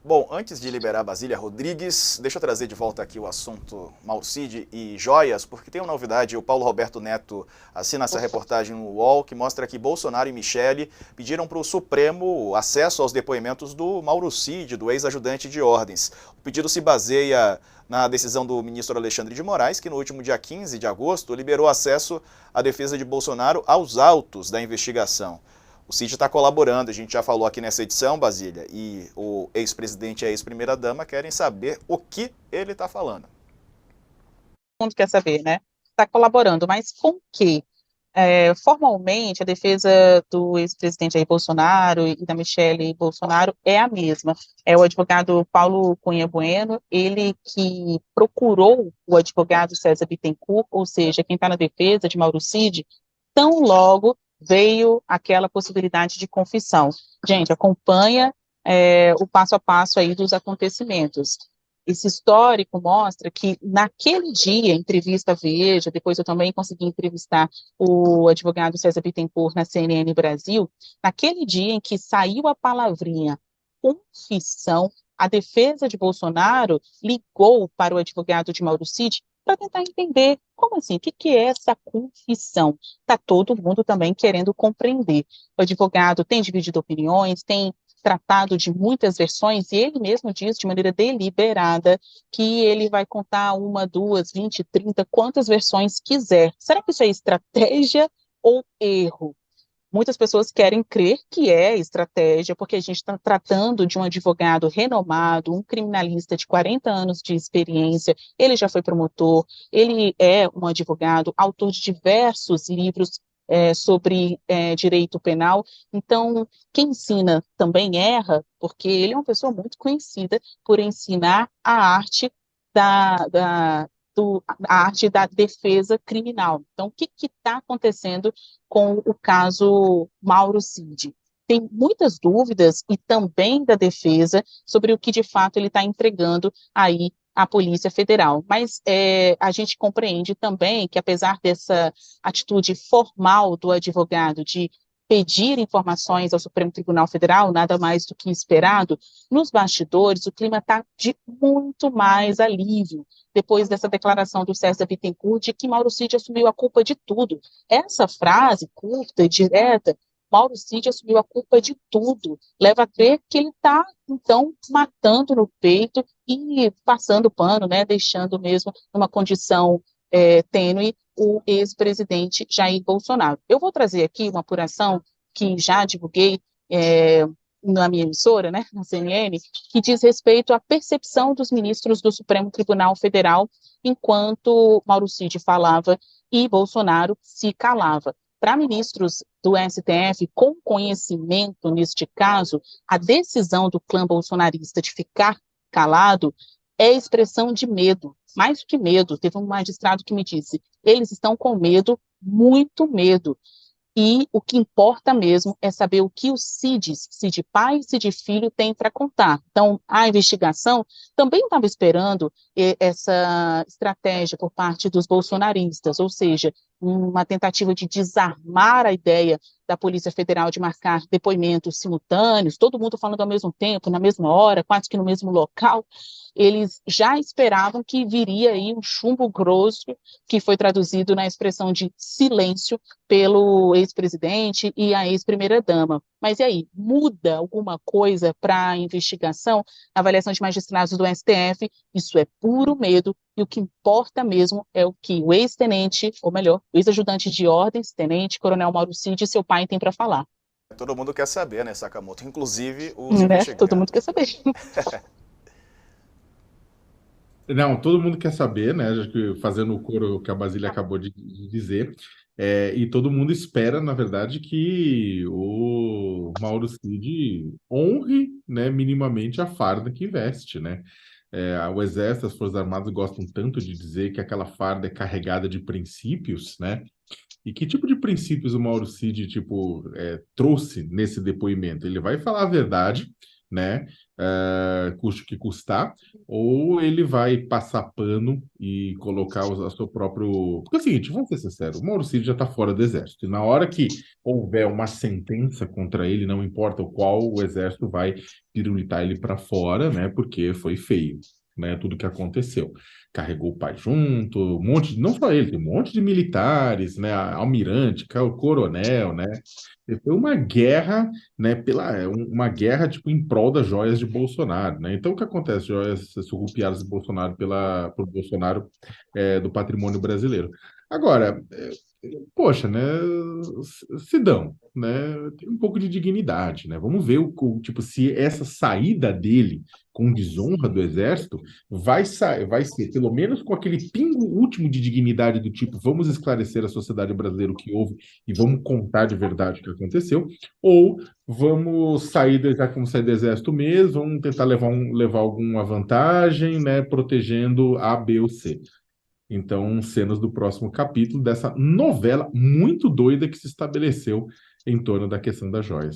Bom, antes de liberar Basília Rodrigues, deixa eu trazer de volta aqui o assunto Mauro Cid e joias, porque tem uma novidade, o Paulo Roberto Neto assina essa reportagem no UOL, que mostra que Bolsonaro e Michele pediram para o Supremo acesso aos depoimentos do Mauro Cid, do ex-ajudante de ordens. O pedido se baseia na decisão do ministro Alexandre de Moraes, que no último dia 15 de agosto liberou acesso à defesa de Bolsonaro aos autos da investigação. O Cid está colaborando, a gente já falou aqui nessa edição, Basília, e o ex-presidente e a ex-primeira-dama querem saber o que ele está falando. Todo mundo quer saber, né? Está colaborando, mas com quê? Formalmente, a defesa do ex-presidente Jair Bolsonaro e da Michele Bolsonaro é a mesma. É o advogado Paulo Cunha Bueno, ele que procurou o advogado César Bittencourt, ou seja, quem está na defesa de Mauro Cid, tão logo veio aquela possibilidade de confissão. Gente, acompanha o passo a passo aí dos acontecimentos. Esse histórico mostra que naquele dia, entrevista à Veja, depois eu também consegui entrevistar o advogado César Bittencourt na CNN Brasil, naquele dia em que saiu a palavrinha confissão, a defesa de Bolsonaro ligou para o advogado de Mauro Cid para tentar entender como assim, o que é essa confissão? Está todo mundo também querendo compreender. O advogado tem dividido opiniões, tem tratado de muitas versões, e ele mesmo diz de maneira deliberada que ele vai contar uma, duas, 20, 30, quantas versões quiser. Será que isso é estratégia ou erro? Muitas pessoas querem crer que é estratégia, porque a gente está tratando de um advogado renomado, um criminalista de 40 anos de experiência, ele já foi promotor, ele é um advogado, autor de diversos livros sobre direito penal. Então, quem ensina também erra, porque ele é uma pessoa muito conhecida por ensinar a arte a arte da defesa criminal. Então, o que está acontecendo com o caso Mauro Cid? Tem muitas dúvidas, e também da defesa, sobre o que de fato ele está entregando aí à Polícia Federal. Mas a gente compreende também que, apesar dessa atitude formal do advogado de pedir informações ao Supremo Tribunal Federal, nada mais do que esperado, nos bastidores o clima está de muito mais alívio, depois dessa declaração do César Bittencourt de que Mauro Cid assumiu a culpa de tudo. Essa frase curta e direta, Mauro Cid assumiu a culpa de tudo, leva a crer que ele está, então, matando no peito e passando pano, né, deixando mesmo numa condição tênue o ex-presidente Jair Bolsonaro. Eu vou trazer aqui uma apuração que já divulguei na minha emissora, né, na CNN, que diz respeito à percepção dos ministros do Supremo Tribunal Federal enquanto Mauro Cid falava e Bolsonaro se calava. Para ministros do STF com conhecimento neste caso, a decisão do clã bolsonarista de ficar calado é expressão de medo, mais do que medo. Teve um magistrado que me disse, eles estão com medo, muito medo. E o que importa mesmo é saber o que os CIDs, CID pai e CID filho, têm para contar. Então, a investigação também estava esperando essa estratégia por parte dos bolsonaristas, ou seja, uma tentativa de desarmar a ideia da Polícia Federal de marcar depoimentos simultâneos, todo mundo falando ao mesmo tempo, na mesma hora, quase que no mesmo local. Eles já esperavam que viria aí um chumbo grosso, que foi traduzido na expressão de silêncio pelo ex-presidente e a ex-primeira-dama. Mas e aí, muda alguma coisa para a investigação? A avaliação de magistrados do STF, isso é puro medo, e o que importa mesmo é o que o ex-tenente, ou melhor, o ex-ajudante de ordens, tenente, coronel Mauro Cid, e seu pai têm para falar. Todo mundo quer saber, né, Sakamoto? Inclusive os Né? Todo mundo quer investigados. saber. Não, todo mundo quer saber, né? Acho que fazendo o coro que a Basília acabou de dizer, e todo mundo espera, na verdade, que o Mauro Cid honre, né, minimamente a farda que veste, né? O Exército, as Forças Armadas gostam tanto de dizer que aquela farda é carregada de princípios, né? E que tipo de princípios o Mauro Cid, tipo, trouxe nesse depoimento? Ele vai falar a verdade, né? custe o que custar, ou ele vai passar pano e colocar o seu próprio... Porque é o seguinte, vamos ser sinceros, o Mauro Cid já está fora do exército, e na hora que houver uma sentença contra ele, não importa o qual, o exército vai pirulitar ele para fora, né, porque foi feio, né, tudo que aconteceu. Carregou o pai junto, um monte, não só ele, tem um monte de militares, né, almirante, coronel, né, foi uma guerra, né, uma guerra tipo em prol das joias de Bolsonaro, né? Então o que acontece? Joias surrupiadas de Bolsonaro por Bolsonaro do patrimônio brasileiro. Agora, poxa, né, Sidão, né, tem um pouco de dignidade, né? Vamos ver tipo se essa saída dele com desonra do exército vai ser pelo menos com aquele pingo último de dignidade do tipo, vamos esclarecer a sociedade brasileira o que houve e vamos contar de verdade o que aconteceu, ou vamos já que vamos sair do exército mesmo, vamos tentar levar alguma vantagem, né, protegendo A, B ou C. Então, cenas do próximo capítulo dessa novela muito doida que se estabeleceu em torno da questão das joias.